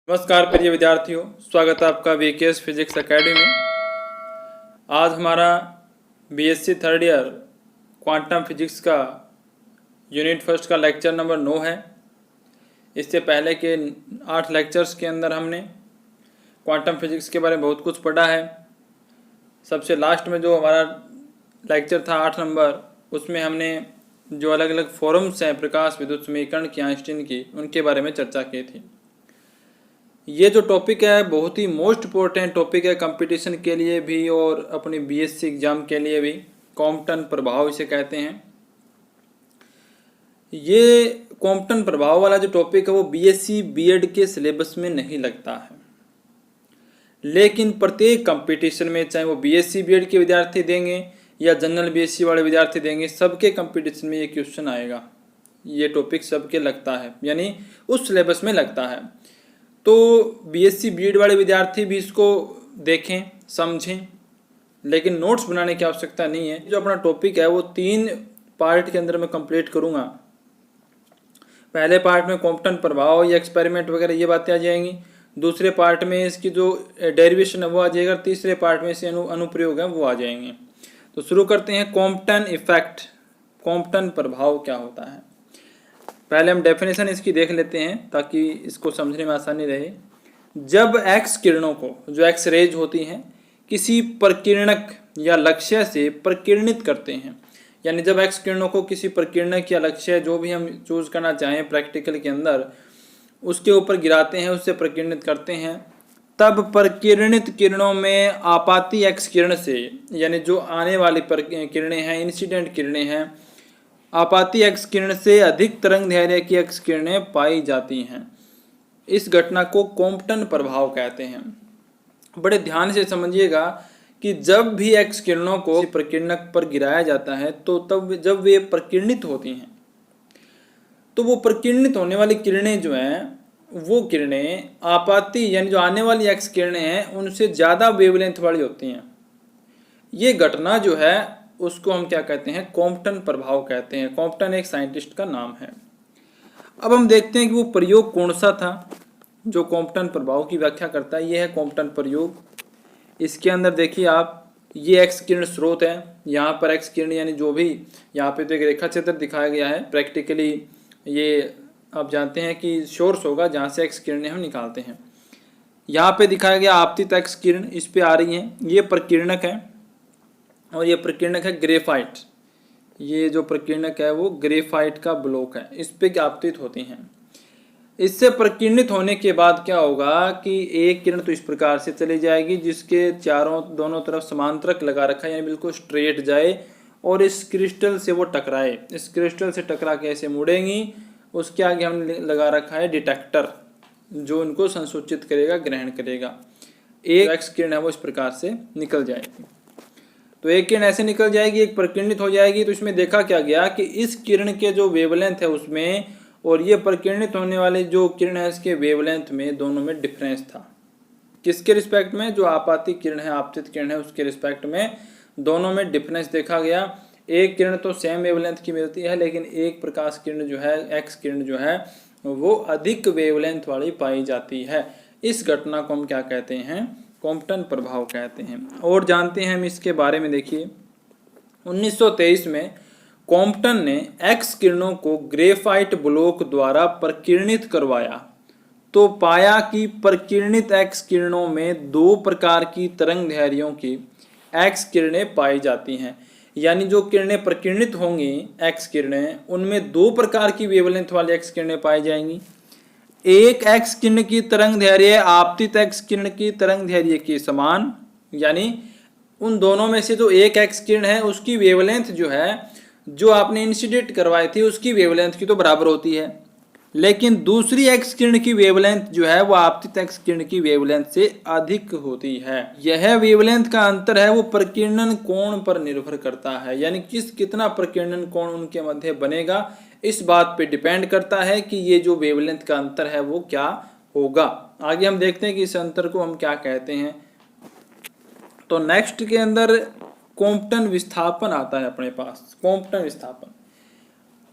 नमस्कार प्रिय विद्यार्थियों, स्वागत है आपका वीकेएस फिजिक्स एकेडमी में। आज हमारा BSc third year quantum physics का यूनिट फर्स्ट का लेक्चर नंबर 9 है। इससे पहले के 8 लेक्चर्स के अंदर हमने क्वांटम फिजिक्स के बारे में बहुत कुछ पढ़ा है। सबसे लास्ट में जो हमारा लेक्चर था 8 नंबर, उसमें हमने जो अलग अलग फॉर्म्स हैं प्रकाश विद्युत समीकरण की, आइंस्टीन की, उनके बारे में चर्चा की थी। ये जो टॉपिक है बहुत ही मोस्ट इम्पोर्टेंट टॉपिक है कंपटीशन के लिए भी और अपनी बीएससी एग्जाम के लिए भी। कॉम्पटन प्रभाव इसे कहते हैं। ये कॉम्पटन प्रभाव वाला जो टॉपिक है वो बीएससी बीएड के सिलेबस में नहीं लगता है, लेकिन प्रत्येक कंपटीशन में, चाहे वो बीएससी बीएड के विद्यार्थी देंगे या जनरल बीएससी वाले विद्यार्थी देंगे, सबके कंपटीशन में ये क्वेश्चन आएगा। ये टॉपिक सबके लगता है, यानी उस सिलेबस में लगता है। तो बीएससी बीएड वाले विद्यार्थी भी इसको देखें, समझें, लेकिन नोट्स बनाने की आवश्यकता नहीं है। जो अपना टॉपिक है वो 3 पार्ट के अंदर मैं कंप्लीट करूँगा। पहले पार्ट में कॉम्पटन प्रभाव या एक्सपेरिमेंट वगैरह ये बातें आ जाएंगी। दूसरे पार्ट में इसकी जो डेरिवेशन है वो आ जाएगा। तीसरे पार्ट में इसके अनुप्रयोग है वो आ जाएंगे। तो शुरू करते हैं। कॉम्पटन इफेक्ट, कॉम्पटन प्रभाव क्या होता है। पहले हम डेफिनेशन इसकी देख लेते हैं ताकि इसको समझने में आसानी रहे। जब एक्स किरणों को, जो एक्स रेज होती हैं, किसी प्रकीर्णक या लक्ष्य से प्रकीर्णित करते हैं, यानी जब एक्स किरणों को किसी प्रकीर्णक या लक्ष्य जो भी हम चूज करना चाहें प्रैक्टिकल के अंदर, उसके ऊपर गिराते हैं, उससे प्रकीर्णित करते हैं, तब प्रकीर्णित किरणों में आपाती एक्स किरण से, यानी जो आने वाली किरणें हैं, इंसिडेंट किरणें हैं, आपाती एक्स किरण से अधिक तरंग दैर्ध्य की एक्स किरणें पाई जाती हैं। इस घटना को कॉम्पटन प्रभाव कहते हैं। बड़े ध्यान से समझिएगा कि जब भी एक्स किरणों को प्रकीर्णक पर गिराया जाता है तो तब जब वे प्रकीर्णित होती हैं तो वो प्रकीर्णित होने वाली किरणें जो हैं, वो किरणें आपाती यानी जो आने वाली एक्स किरणें हैं उनसे ज़्यादा वेवलेंथ वाली होती हैं। ये घटना जो है उसको हम क्या कहते हैं, कॉम्पटन प्रभाव कहते हैं। कॉम्पटन एक साइंटिस्ट का नाम है। अब हम देखते हैं कि वो प्रयोग कौन सा था जो कॉम्पटन प्रभाव की व्याख्या करता है। ये है कॉम्पटन प्रयोग। इसके अंदर देखिए आप, ये एक्स किरण स्रोत है। यहाँ पर एक्स किरण यानी जो भी यहाँ पे तो एक रेखा चित्र दिखाया गया है। प्रैक्टिकली ये आप जानते हैं कि सोर्स होगा जहाँ से एक्स किरणें हम निकालते हैं। यहाँ पे दिखाया गया आपतित एक्स किरण इस पे आ रही हैं। ये प्रकीर्णक है और ये प्रकीर्णक है ग्रेफाइट। ये जो प्रकीर्णक है वो ग्रेफाइट का ब्लॉक है, इस पे आपतित होती हैं। इससे प्रकीर्णित होने के बाद क्या होगा कि एक किरण तो इस प्रकार से चली जाएगी जिसके दोनों तरफ समांतरक लगा रखा है, यानी बिल्कुल स्ट्रेट जाए और इस क्रिस्टल से वो टकराए। इस क्रिस्टल से टकरा के ऐसे मुड़ेंगी। उसके आगे हमने लगा रखा है डिटेक्टर जो इनको संसूचित करेगा, ग्रहण करेगा। एक एक्स किरण है वो इस प्रकार से निकल जाएगी। तो एक किरण ऐसे निकल जाएगी, एक प्रकीर्णित हो जाएगी। तो इसमें देखा क्या गया कि इस किरण के जो वेवलेंथ है उसमें और ये प्रकीर्णित होने वाली जो किरण है इसके वेवलेंथ में, दोनों में डिफरेंस था। किसके रिस्पेक्ट में? जो आपाती किरण है, आपतित किरण है, उसके रिस्पेक्ट में दोनों में डिफरेंस देखा गया। एक किरण तो सेम वेवलेंथ की मिलती है, लेकिन एक प्रकाश किरण जो है, एक्स किरण जो है, वो अधिक वेवलेंथ वाली पाई जाती है। इस घटना को हम क्या कहते हैं? कॉम्पटन प्रभाव कहते हैं। और जानते हैं हम इसके बारे में। देखिए 1923 में कॉम्पटन ने एक्स किरणों को ग्रेफाइट ब्लॉक द्वारा प्रकीर्णित करवाया तो पाया कि प्रकीर्णित एक्स किरणों में 2 प्रकार की तरंग दैर्ध्यों की एक्स किरणें पाई जाती हैं। यानी जो किरणें प्रकीर्णित होंगी एक्स किरणें, उनमें 2 प्रकार की वेवलेंथ वाली एक्स किरणें पाई जाएंगी। एक एक्स किरण की तरंग दैर्ध्य आपतित एक्स किरण की तरंग दैर्ध्य के समान, यानी उन दोनों में से जो एक एक्स किरण है उसकी वेवलेंथ जो है, जो आपने इंसिडेंट करवाई थी उसकी वेवलेंथ की तो बराबर होती है, लेकिन दूसरी एक्स किरण की वेवलेंथ जो है वो आपतित एक्स किरण की वेवलेंथ से अधिक होती है। यह वेवलेंथ का अंतर है वो प्रकीर्णन कोण पर निर्भर करता है, यानी कितना प्रकीर्णन कोण उनके मध्य बनेगा इस बात पे डिपेंड करता है कि ये जो वेवलेंथ का अंतर है वो क्या होगा। आगे हम देखते हैं कि इस अंतर को हम क्या कहते हैं। तो नेक्स्ट के अंदर कॉम्पटन विस्थापन आता है अपने पास। कॉम्पटन विस्थापन,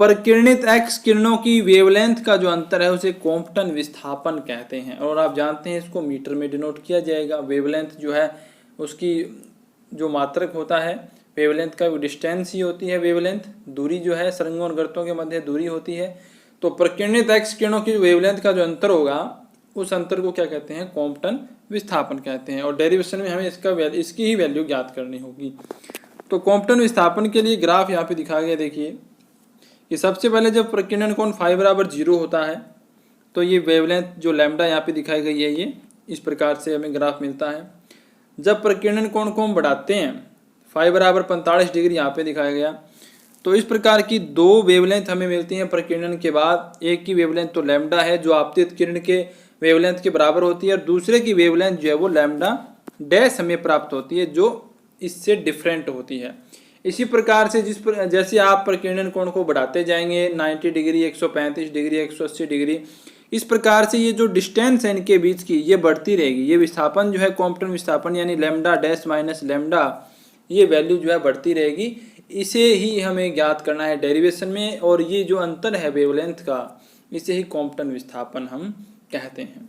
प्रकिरणित एक्स किरणों की वेवलेंथ का जो अंतर है उसे कॉम्पटन विस्थापन कहते हैं, और आप जानते हैं इसको मीटर में डिनोट किया जाएगा। वेवलेंथ जो है उसकी जो मात्रक होता है वेवलेंथ का, वो डिस्टेंस ही होती है वेवलेंथ, दूरी जो है सरंगों और गर्तों के मध्य दूरी होती है। तो प्रकिरणित एक्स किरणों की वेवलेंथ का जो अंतर होगा उस अंतर को क्या कहते हैं, कॉम्पटन विस्थापन कहते हैं। और डेरिवेशन में हमें इसकी ही वैल्यू ज्ञात करनी होगी। तो कॉम्पटन विस्थापन के लिए ग्राफ यहाँ पे दिखाया गया, देखिए कि सबसे पहले जब प्रकीर्णन कोण फाई बराबर 0 होता है तो ये वेवलेंथ जो लैम्डा यहाँ पे दिखाई गई है ये इस प्रकार से हमें ग्राफ मिलता है। जब प्रकीर्णन कोण को हम बढ़ाते हैं फाई बराबर 45 डिग्री यहाँ पे दिखाया गया, तो इस प्रकार की दो वेवलेंथ हमें मिलती हैं प्रकीर्णन के बाद। एक की वेवलेंथ तो लैम्डा है जो आपतित किरण के वेवलेंथ के बराबर होती है, और दूसरे की वेवलेंथ जो है वो लैम्डा डैश हमें प्राप्त होती है जो इससे डिफरेंट होती है। इसी प्रकार से जैसे आप प्रकीर्णन कोण को बढ़ाते जाएंगे 90 डिग्री, 135 डिग्री, 180 डिग्री, इस प्रकार से ये जो डिस्टेंस है इनके बीच की ये बढ़ती रहेगी। ये विस्थापन जो है कॉम्पटन विस्थापन यानी लैम्डा डैश माइनस लैम्डा, ये वैल्यू जो है बढ़ती रहेगी। इसे ही हमें ज्ञात करना है डेरिवेशन में, और ये जो अंतर है वेवलेंथ का इसे ही कॉम्पटन विस्थापन हम कहते हैं।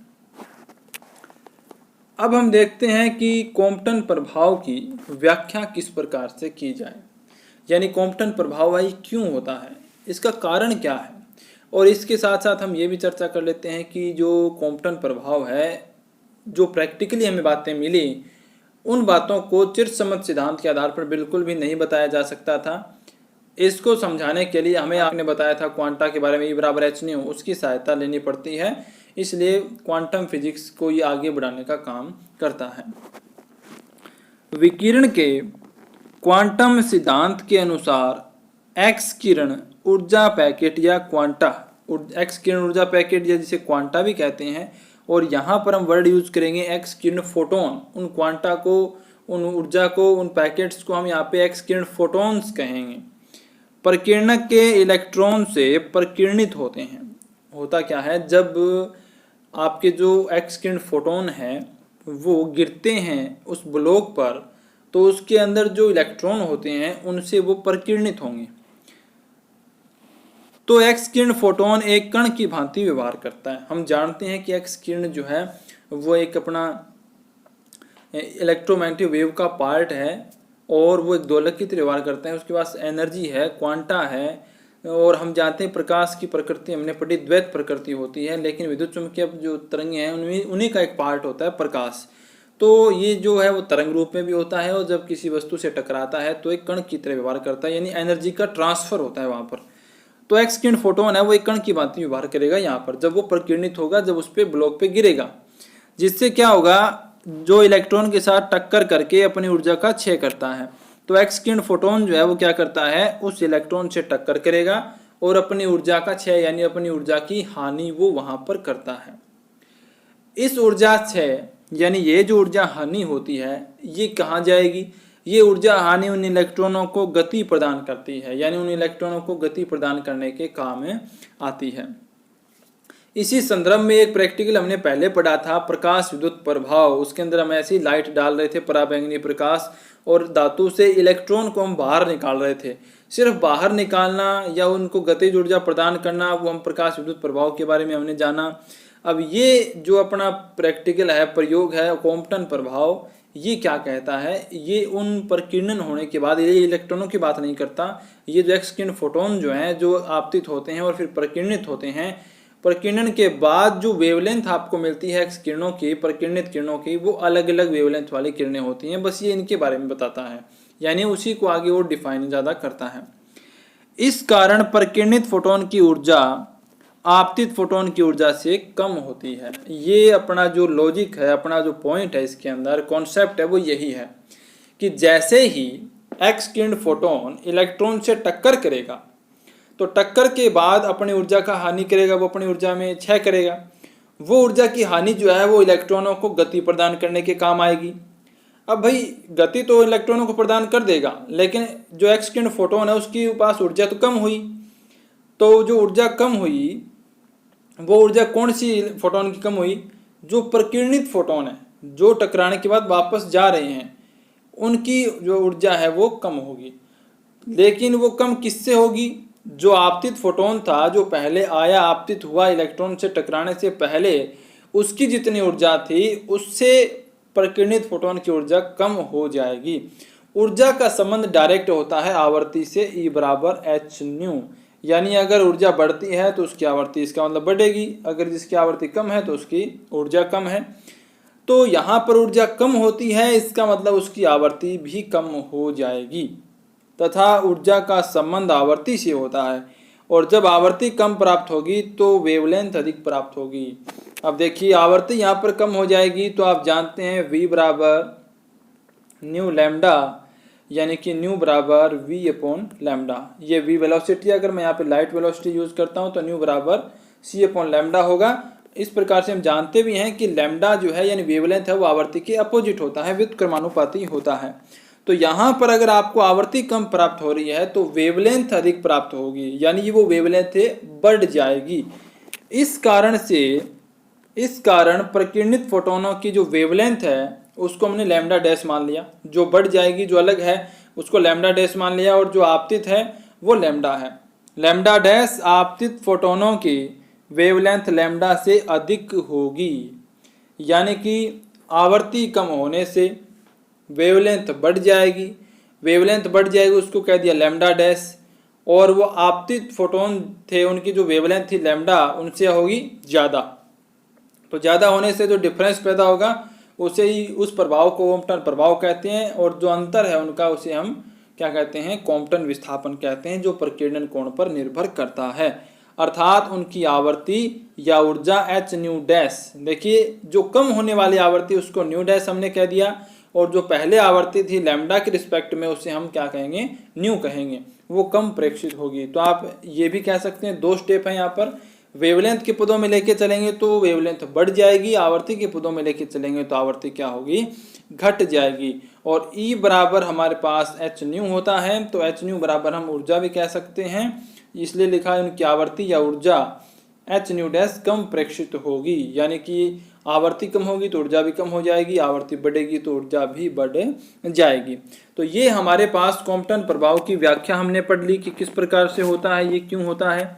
अब हम देखते हैं कि कॉम्पटन प्रभाव की व्याख्या किस प्रकार से की जाए, यानी कॉम्पटन प्रभाव भाई क्यों होता है, इसका कारण क्या है। और इसके साथ साथ हम ये भी चर्चा कर लेते हैं कि जो कॉम्पटन प्रभाव है, जो प्रैक्टिकली हमें बातें मिली, उन बातों को चिरसम्मत सिद्धांत के आधार पर बिल्कुल भी नहीं बताया जा सकता था। इसको समझाने के लिए हमें आपने बताया था क्वांटा के बारे में, E बराबर एच न्यू, उसकी सहायता लेनी पड़ती है। इसलिए क्वांटम फिजिक्स को ये आगे बढ़ाने का काम करता है। विकिरण के क्वांटम सिद्धांत के अनुसार एक्स किरण ऊर्जा पैकेट या क्वांटा, एक्स किरण ऊर्जा पैकेट या जिसे क्वांटा भी कहते हैं, और यहाँ पर हम वर्ड यूज करेंगे एक्स किरण फोटोन। उन क्वांटा को, उन ऊर्जा को, उन पैकेट्स को हम यहाँ पे एक्स किरण फोटोन्स कहेंगे। प्रकीर्णक के इलेक्ट्रॉन से प्रकीर्णित होते हैं। होता क्या है, जब आपके जो एक्स किरण फोटोन है वो गिरते हैं उस ब्लॉक पर, तो उसके अंदर जो इलेक्ट्रॉन होते हैं उनसे वो प्रकीर्णित होंगे। तो एक्स किरण फोटोन एक कण की भांति व्यवहार करता है। हम जानते हैं कि एक्स किरण जो है वो एक अपना इलेक्ट्रोमैग्नेटिक वेव का पार्ट है, और वो एक दोलक की तरह व्यवहार करता है। उसके पास एनर्जी है, क्वांटा है, और हम जानते हैं प्रकाश की प्रकृति हमने पढ़ी द्वैत प्रकृति होती है, लेकिन विद्युत चुम्बकीय जो तरंगे हैं उन्हीं का एक पार्ट होता है प्रकाश। तो ये जो है वो तरंग रूप में भी होता है, और जब किसी वस्तु से टकराता है तो एक कण की तरह व्यवहार करता है, यानी एनर्जी का ट्रांसफर होता है वहाँ पर। तो एक्स किरण फोटोन है वो एक कण की भांति व्यवहार करेगा यहाँ पर, जब वो प्रकीर्णित होगा, जब उस पर ब्लॉक पे गिरेगा, जिससे क्या होगा, जो इलेक्ट्रॉन के साथ टक्कर करके अपनी ऊर्जा का क्षय करता है। तो एक्स किरण फोटोन जो है वो क्या करता है, उस इलेक्ट्रॉन से टक्कर करेगा और अपनी ऊर्जा का क्षय यानी अपनी ऊर्जा की हानि वो वहां पर करता है। इस ऊर्जा क्षय यानी ये जो ऊर्जा हानि होती है ये कहाँ जाएगी, ये ऊर्जा हानि उन इलेक्ट्रॉनों को गति प्रदान करती है, यानी उन इलेक्ट्रॉनों को गति प्रदान करने के काम में आती है। इसी संदर्भ में एक प्रैक्टिकल हमने पहले पढ़ा था, प्रकाश विद्युत प्रभाव। उसके अंदर हम ऐसी लाइट डाल रहे थे, पराबैंगनी प्रकाश, और धातु से इलेक्ट्रॉन को हम बाहर निकाल रहे थे। सिर्फ बाहर निकालना या उनको गतिज ऊर्जा प्रदान करना, वो हम प्रकाश विद्युत प्रभाव के बारे में हमने जाना। अब ये जो अपना प्रैक्टिकल है, प्रयोग है, कॉम्पटन प्रभाव, ये क्या कहता है, ये उन प्रकीर्णन होने के बाद, ये इलेक्ट्रॉनों की बात नहीं करता, ये जो एक्स किरण फोटोन जो हैं जो आपतित होते हैं और फिर प्रकीर्णित होते हैं, प्रकीर्णन के बाद जो वेवलेंथ आपको मिलती है एक्स किरणों की, प्रकीर्णित किरणों की, वो अलग अलग वेवलेंथ वाली किरणें होती हैं। बस ये इनके बारे में बताता है, यानी उसी को आगे और डिफाइन ज़्यादा करता है। इस कारण प्रकीर्णित फोटोन की ऊर्जा आपतित फोटोन की ऊर्जा से कम होती है। ये अपना जो लॉजिक है, अपना जो पॉइंट है, इसके अंदर कॉन्सेप्ट है वो यही है कि जैसे ही एक्स किरण फोटोन इलेक्ट्रॉन से टक्कर करेगा तो टक्कर के बाद अपनी ऊर्जा का हानि करेगा, वो अपनी ऊर्जा में क्षय करेगा। वो ऊर्जा की हानि जो है वो इलेक्ट्रॉनों को गति प्रदान करने के काम आएगी। अब भाई गति तो इलेक्ट्रॉनों को प्रदान कर देगा, लेकिन जो एक्स किरण फोटोन है उसकी पास ऊर्जा तो कम हुई। तो जो ऊर्जा कम हुई वो ऊर्जा कौन सी फोटोन की कम हुई, जो प्रकीर्णित फोटोन है, जो टकराने के बाद वापस जा रहे हैं, उनकी जो ऊर्जा है वो कम होगी। लेकिन वो कम किससे होगी, जो आपतित फोटोन था, जो पहले आया आपतित हुआ इलेक्ट्रॉन से टकराने से पहले, उसकी जितनी ऊर्जा थी उससे प्रकीर्णित फोटोन की ऊर्जा कम हो जाएगी। ऊर्जा का संबंध डायरेक्ट होता है आवर्ती से, E बराबर एच न्यू। यानी अगर ऊर्जा बढ़ती है तो उसकी आवर्ती इसका मतलब बढ़ेगी, अगर जिसकी आवर्ती कम है तो उसकी ऊर्जा कम है। तो यहाँ पर ऊर्जा कम होती है, इसका मतलब उसकी आवर्ती भी कम हो जाएगी, तथा ऊर्जा का संबंध आवर्ती से होता है। और जब आवर्ती कम प्राप्त होगी तो वेवलेंथ अधिक प्राप्त होगी। अब देखिए आवर्ती यहाँ पर कम हो जाएगी तो आप जानते हैं V बराबर न्यू लैम्डा, यानी कि न्यू बराबर V अपॉन लैम्डा। ये V वेलोसिटी, अगर मैं यहाँ पे लाइट वेलोसिटी यूज करता हूँ तो न्यू बराबर C अपॉन लैम्डा होगा। इस प्रकार से हम जानते भी हैं कि लैम्डा जो है यानी वेवलेंथ है वो आवर्ती के अपोजिट होता है, व्युत्क्रमानुपाती होता है। तो यहाँ पर अगर आपको आवर्ती कम प्राप्त हो रही है तो वेवलेंथ अधिक प्राप्त होगी, यानी वो वेवलेंथ बढ़ जाएगी। इस कारण प्रकीर्णित फोटोनों की जो वेवलेंथ है उसको हमने लैम्डा डैश मान लिया, जो बढ़ जाएगी जो अलग है उसको लैम्डा डैश मान लिया, और जो आपतित है वो लैम्डा है। लैम्डा डैश आपतित फोटोनों की वेवलेंथ लैम्डा से अधिक होगी, यानी कि आवर्ती कम होने से वेवलेंथ बढ़ जाएगी। वेवलेंथ बढ़ जाएगी उसको कह दिया लैम्डा डैश, और वो आपतित फोटोन थे उनकी जो वेवलेंथ थी लैम्डा उनसे होगी ज़्यादा। तो ज़्यादा होने से जो डिफरेंस पैदा होगा उसे ही उस प्रभाव को कॉम्पटन प्रभाव कहते हैं, और जो अंतर है उनका उसे हम क्या कहते हैं, कॉम्पटन विस्थापन कहते हैं, जो प्रकीर्णन कोण पर निर्भर करता है। अर्थात उनकी आवर्ती या ऊर्जा एच न्यू डैश। देखिए जो कम होने वाली आवर्ती उसको न्यू डैश हमने कह दिया, और जो पहले आवर्ती थी लैम्डा के रिस्पेक्ट में उसे हम क्या कहेंगे, न्यू कहेंगे, वो कम प्रेक्षित होगी। तो आप ये भी कह सकते हैं, दो स्टेप है यहाँ पर। वेवलेंथ के पदों में लेके चलेंगे तो वेवलेंथ बढ़ जाएगी, आवर्ती के पदों में लेके चलेंगे तो आवर्ती क्या होगी, घट जाएगी। और E बराबर हमारे पास एच न्यू होता है, तो एच न्यू बराबर हम ऊर्जा भी कह सकते हैं, इसलिए लिखा है उनकी आवर्ती या ऊर्जा एच न्यू डैश कम प्रेक्षित होगी, यानी कि आवर्ती कम होगी तो ऊर्जा भी कम हो जाएगी, आवर्ती बढ़ेगी तो ऊर्जा भी बढ़ जाएगी। तो ये हमारे पास कॉम्पटन प्रभाव की व्याख्या हमने पढ़ ली कि किस प्रकार से होता है, ये क्यों होता है।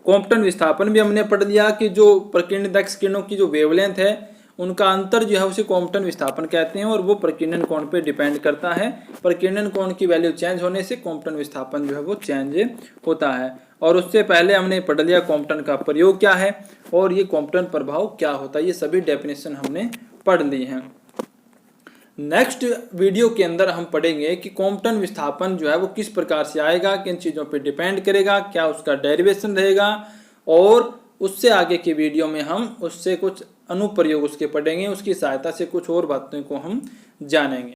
कॉम्पटन विस्थापन भी हमने पढ़ लिया कि जो प्रकीर्णित एक्स किरणों की जो वेवलेंथ है उनका अंतर जो है उसे कॉम्पटन विस्थापन कहते हैं, और वो प्रकीर्णन कोण पे डिपेंड करता है। प्रकीर्णन कोण की वैल्यू चेंज होने से कॉम्पटन विस्थापन जो है वो चेंज होता है। और उससे पहले हमने पढ़ लिया कॉम्पटन का प्रयोग क्या है और ये कॉम्पटन प्रभाव क्या होता है, ये सभी डेफिनेशन हमने पढ़ ली हैं। नेक्स्ट वीडियो के अंदर हम पढ़ेंगे कि कॉम्पटन विस्थापन जो है वो किस प्रकार से आएगा, किन चीज़ों पे डिपेंड करेगा, क्या उसका डेरिवेशन रहेगा, और उससे आगे की वीडियो में हम उससे कुछ अनुप्रयोग उसके पढ़ेंगे, उसकी सहायता से कुछ और बातों को हम जानेंगे।